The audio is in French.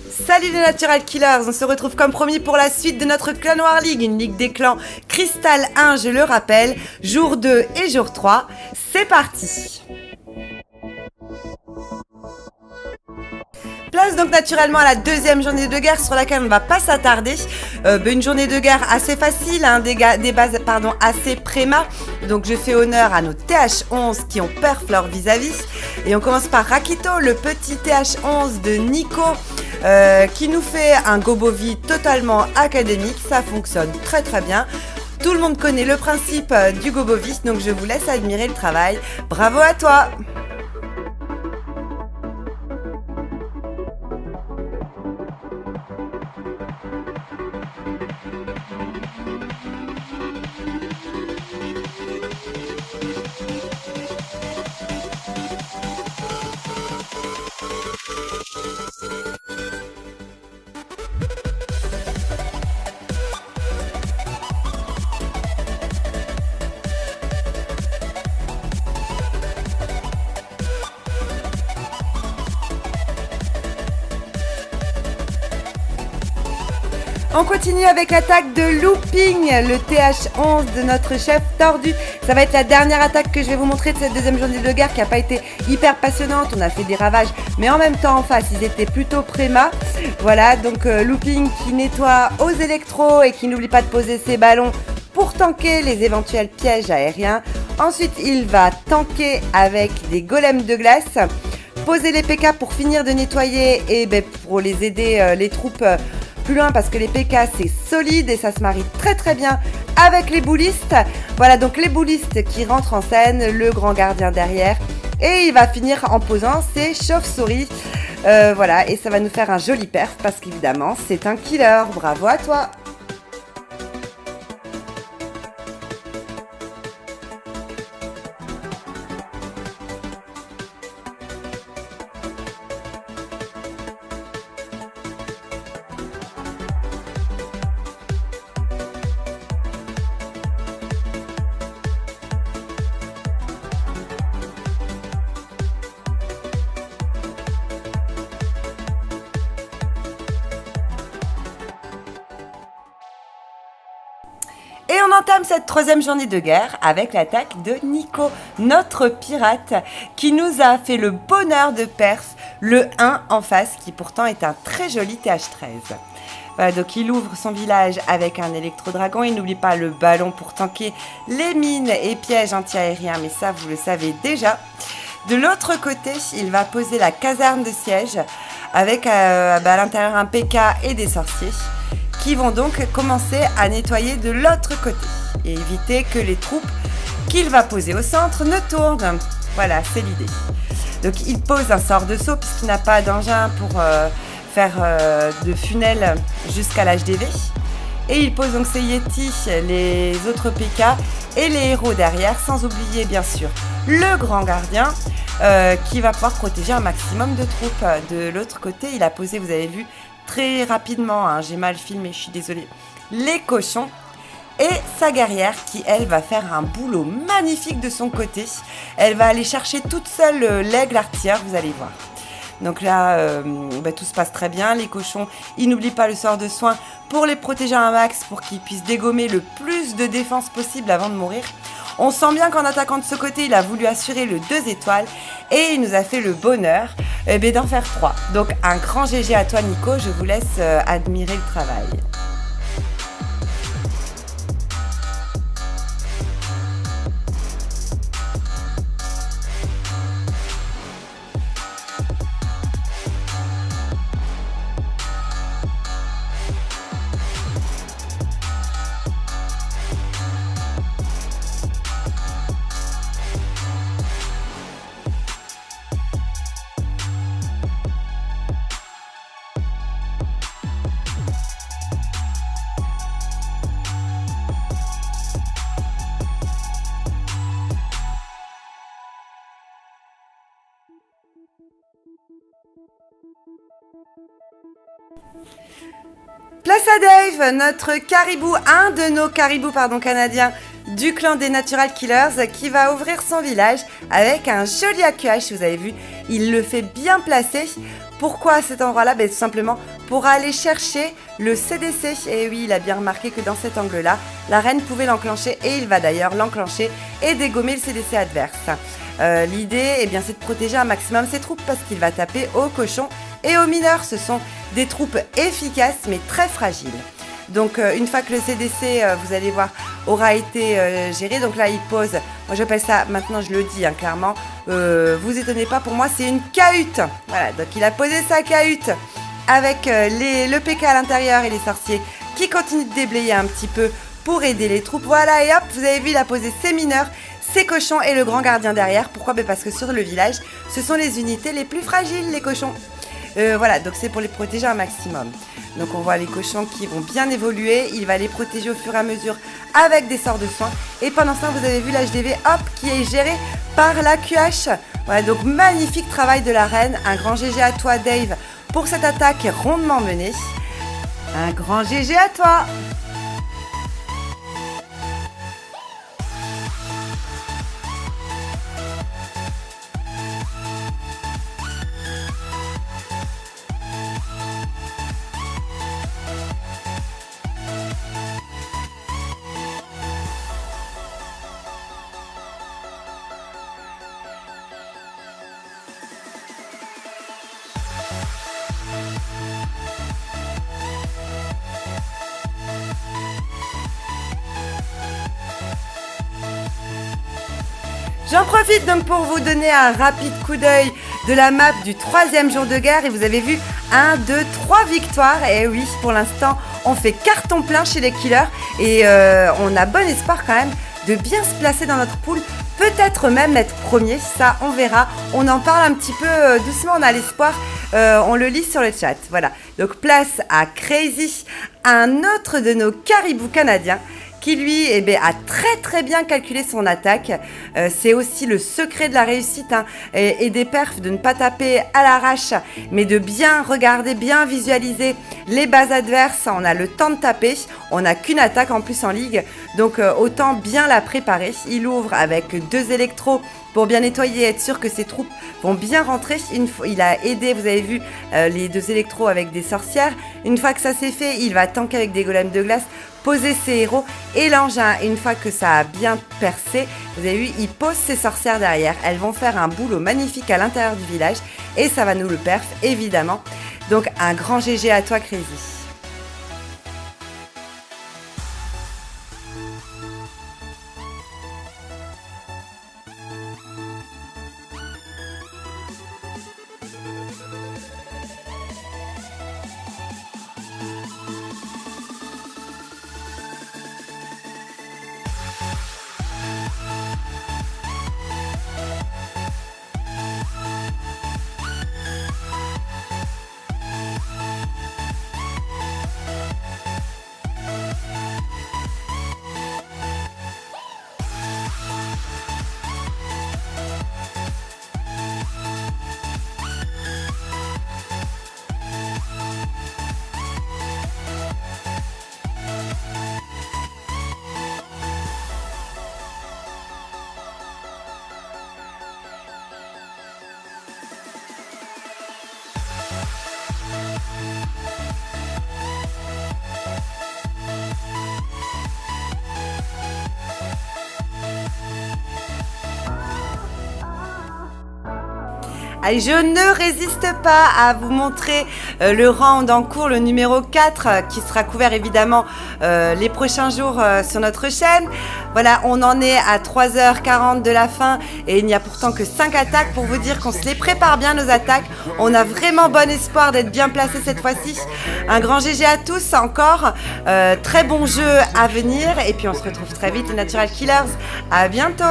Salut les Natural Killers, on se retrouve comme promis pour la suite de notre Clan War League, une ligue des clans Cristal 1, je le rappelle, jour 2 et jour 3, c'est parti. Place donc naturellement à la deuxième journée de guerre sur laquelle on ne va pas s'attarder. Une journée de guerre assez facile, des bases assez préma. Donc je fais honneur à nos TH11 qui ont perf leur vis-à-vis. Et on commence par Rakito, le petit TH11 de Nico, qui nous fait un Gobovi totalement académique. Ça fonctionne très très bien. Tout le monde connaît le principe du Gobovi, donc je vous laisse admirer le travail. Bravo à toi! On continue avec l'attaque de Looping, le TH11 de notre chef tordu. Ça va être la dernière attaque que je vais vous montrer de cette deuxième journée de guerre qui n'a pas été hyper passionnante. On a fait des ravages, mais en même temps en face, ils étaient plutôt préma. Voilà, donc Looping qui nettoie aux électros et qui n'oublie pas de poser ses ballons pour tanker les éventuels pièges aériens. Ensuite, il va tanker avec des golems de glace, poser les PK pour finir de nettoyer et pour les aider les troupes plus loin parce que les PK c'est solide et ça se marie très très bien avec les boulistes. Voilà donc les boulistes qui rentrent en scène, le grand gardien derrière et il va finir en posant ses chauves-souris. Voilà, et ça va nous faire un joli perf parce qu'évidemment c'est un killer. Bravo à toi! Et on entame cette troisième journée de guerre avec l'attaque de Nico, notre pirate, qui nous a fait le bonheur de perf le 1 en face, qui pourtant est un très joli TH13. Voilà, donc il ouvre son village avec un électro-dragon, il n'oublie pas le ballon pour tanker les mines et pièges anti-aériens, mais ça vous le savez déjà. De l'autre côté, il va poser la caserne de siège avec à l'intérieur un PK et des sorciers, qui vont donc commencer à nettoyer de l'autre côté et éviter que les troupes qu'il va poser au centre ne tournent. Voilà, c'est l'idée. Donc il pose un sort de saut puisqu'il n'a pas d'engin pour faire de funnel jusqu'à l'HDV. Et il pose donc ses Yeti, les autres PK et les héros derrière, sans oublier bien sûr le grand gardien qui va pouvoir protéger un maximum de troupes. De l'autre côté, il a posé, vous avez vu, très rapidement, hein, j'ai mal filmé, je suis désolée, les cochons et sa guerrière qui, elle, va faire un boulot magnifique de son côté. Elle va aller chercher toute seule l'aigle artilleur, vous allez voir. Donc là, tout se passe très bien. Les cochons, ils n'oublient pas le sort de soin pour les protéger un max, pour qu'ils puissent dégommer le plus de défense possible avant de mourir. On sent bien qu'en attaquant de ce côté, il a voulu assurer le 2 étoiles et il nous a fait le bonheur d'en faire 3. Donc un grand GG à toi Nico, je vous laisse admirer le travail. Place à Dave, notre caribou, un de nos caribous canadiens du clan des Natural Killers, qui va ouvrir son village avec un joli AQH. Vous avez vu, il le fait bien placé Pourquoi à cet endroit-là? Tout simplement pour aller chercher le CDC. Et oui, il a bien remarqué que dans cet angle-là, la reine pouvait l'enclencher et il va d'ailleurs l'enclencher et dégommer le CDC adverse. L'idée, c'est de protéger un maximum ses troupes parce qu'il va taper aux cochons et aux mineurs. Ce sont des troupes efficaces mais très fragiles. Donc une fois que le CDC, vous allez voir, aura été géré, donc là il pose, moi j'appelle ça, maintenant je le dis clairement, vous étonnez pas, pour moi c'est une cahute. Voilà, donc il a posé sa cahute avec le PK à l'intérieur et les sorciers qui continuent de déblayer un petit peu pour aider les troupes. Voilà, et hop, vous avez vu, il a posé ses mineurs, ses cochons et le grand gardien derrière. Pourquoi? Parce que sur le village, ce sont les unités les plus fragiles, les cochons. Voilà, donc c'est pour les protéger un maximum. Donc on voit les cochons qui vont bien évoluer. Il va les protéger au fur et à mesure avec des sorts de soins. Et pendant ce temps, vous avez vu l'HDV, hop, qui est géré par la QH. Voilà, donc magnifique travail de la reine. Un grand GG à toi, Dave, pour cette attaque rondement menée. Un grand GG à toi. J'en profite donc pour vous donner un rapide coup d'œil de la map du 3e jour de guerre. Et vous avez vu 1, 2, 3 victoires. Et oui, pour l'instant, on fait carton plein chez les killers. Et on a bon espoir quand même de bien se placer dans notre pool. Peut-être même être premier, ça on verra. On en parle un petit peu doucement, on a l'espoir. On le lit sur le chat. Voilà, donc place à Crazy, un autre de nos caribous canadiens, qui lui a très bien calculé son attaque. C'est aussi le secret de la réussite et des perfs, de ne pas taper à l'arrache, mais de bien regarder, bien visualiser les bases adverses. On a le temps de taper, on n'a qu'une attaque en plus en ligue, donc autant bien la préparer. Il ouvre avec 2 électros pour bien nettoyer et être sûr que ses troupes vont bien rentrer. Il a aidé, vous avez vu, les 2 électros avec des sorcières. Une fois que ça c'est fait, il va tanker avec des golems de glace, poser ses héros et l'engin. Et une fois que ça a bien percé, vous avez vu, il pose ses sorcières derrière. Elles vont faire un boulot magnifique à l'intérieur du village et ça va nous le perf évidemment. Donc un grand GG à toi, Crazy. Allez, je ne résiste pas à vous montrer le round en cours, le numéro 4, qui sera couvert évidemment les prochains jours sur notre chaîne. Voilà, on en est à 3h40 de la fin et il n'y a pourtant que 5 attaques pour vous dire qu'on se les prépare bien nos attaques. On a vraiment bon espoir d'être bien placé cette fois-ci. Un grand GG à tous encore. Très bon jeu à venir et puis on se retrouve très vite les Natural Killers. À bientôt.